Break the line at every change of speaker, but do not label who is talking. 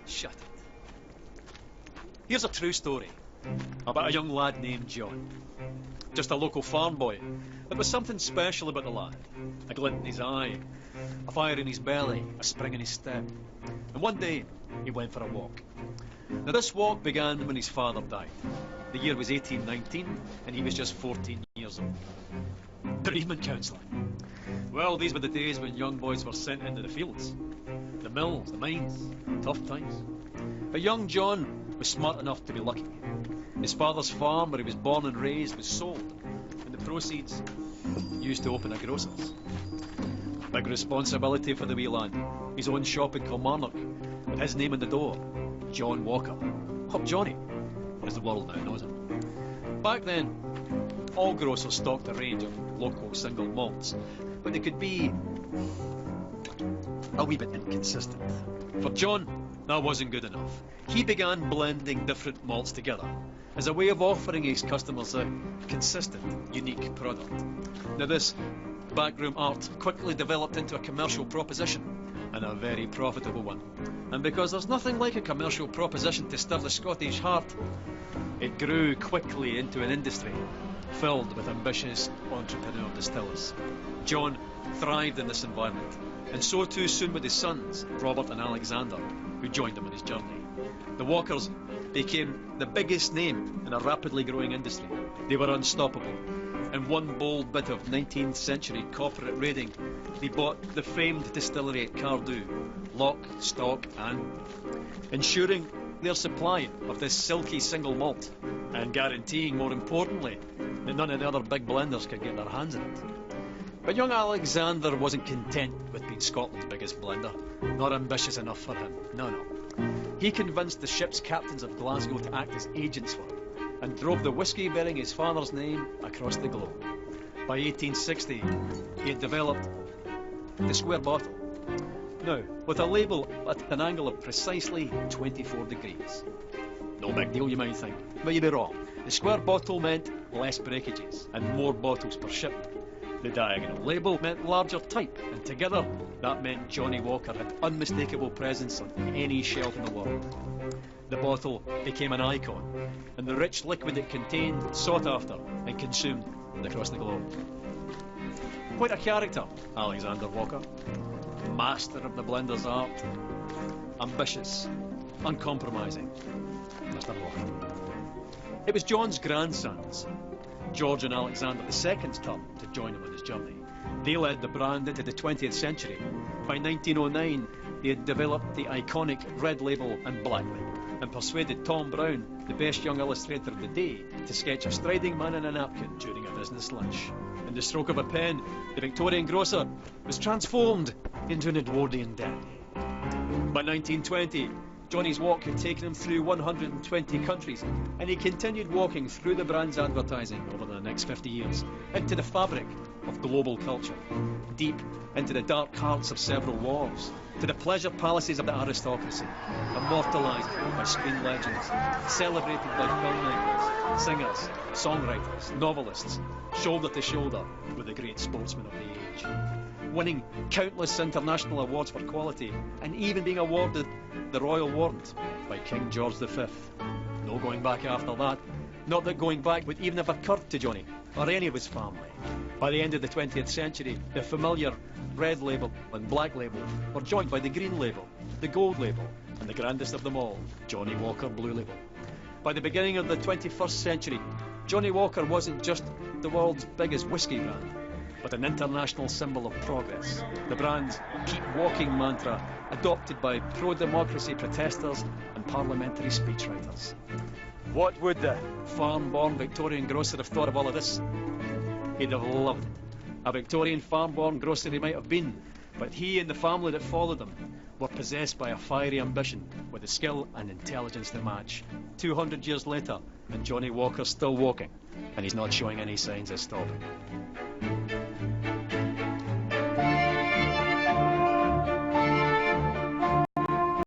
Shut it. Here's a true story about a young lad named John. Just a local farm boy. There was something special about the lad. A glint in his eye, a fire in his belly, a spring in his step. And one day, he went for a walk. Now this walk began when his father died. The year was 1819, and he was just 14 years old. Bereavement counselling. Well, these were the days when young boys were sent into the fields. The mills, the mines, tough times. But young John was smart enough to be lucky. His father's farm, where he was born and raised, was sold, and the proceeds used to open a grocer's. Big responsibility for the wee lad. His own shop in Kilmarnock, with his name on the door, John Walker. Or Johnny, as the world now knows him. Back then, all grocers stocked a range of local single malts, but they could be a wee bit inconsistent. For John, that wasn't good enough. He began blending different malts together as a way of offering his customers a consistent, unique product. Now this backroom art quickly developed into a commercial proposition, and a very profitable one. And because there's nothing like a commercial proposition to stir the Scottish heart, it grew quickly into an industry filled with ambitious entrepreneur distillers. John thrived in this environment, and so too soon with his sons, Robert and Alexander, who joined him on his journey. The Walkers became the biggest name in a rapidly growing industry. They were unstoppable. In one bold bit of 19th century corporate raiding, they bought the famed distillery at Cardew, lock, stock and ensuring their supply of this silky single malt, and guaranteeing, more importantly, that none of the other big blenders could get their hands on it. But young Alexander wasn't content with being Scotland's biggest blender. Not ambitious enough for him, no. He convinced the ship's captains of Glasgow to act as agents for him, and drove the whisky bearing his father's name across the globe. By 1860, he had developed the square bottle. Now, with a label at an angle of precisely 24 degrees. No big deal, you might think, but you'd be wrong. The square bottle meant less breakages and more bottles per shipment. The diagonal label meant larger type, and together that meant Johnny Walker had unmistakable presence on any shelf in the world. The bottle became an icon, and the rich liquid it contained sought after and consumed across the globe. Quite a character, Alexander Walker. Master of the blender's art. Ambitious, uncompromising, Mr. Walker. It was John's grandsons, George and Alexander II's turn to join him on his journey. They led the brand into the 20th century. By 1909, they had developed the iconic red label and black label, and persuaded Tom Brown, the best young illustrator of the day, to sketch a striding man in a napkin during a business lunch. In the stroke of a pen, the Victorian grocer was transformed into an Edwardian dandy. By 1920, Johnny's walk had taken him through 120 countries, and he continued walking through the brand's advertising over the next 50 years, into the fabric of global culture, deep into the dark hearts of several wars, to the pleasure palaces of the aristocracy, immortalised by screen legends, celebrated by filmmakers, singers, songwriters, novelists, shoulder to shoulder with the great sportsmen of the age, winning countless international awards for quality, and even being awarded the Royal Warrant by King George V. No going back after that. Not that going back would even have occurred to Johnny or any of his family. By the end of the 20th century, the familiar red label and black label were joined by the green label, the gold label, and the grandest of them all, Johnny Walker Blue Label. By the beginning of the 21st century, Johnny Walker wasn't just the world's biggest whisky brand, but an international symbol of progress. The brand's keep walking mantra, adopted by pro-democracy protesters and parliamentary speechwriters. What would the farm-born Victorian grocer have thought of all of this? He'd have loved it. A Victorian farm-born grocer he might have been, but he and the family that followed him were possessed by a fiery ambition with the skill and intelligence to match. 200 years later, and Johnny Walker's still walking, and he's not showing any signs of stopping.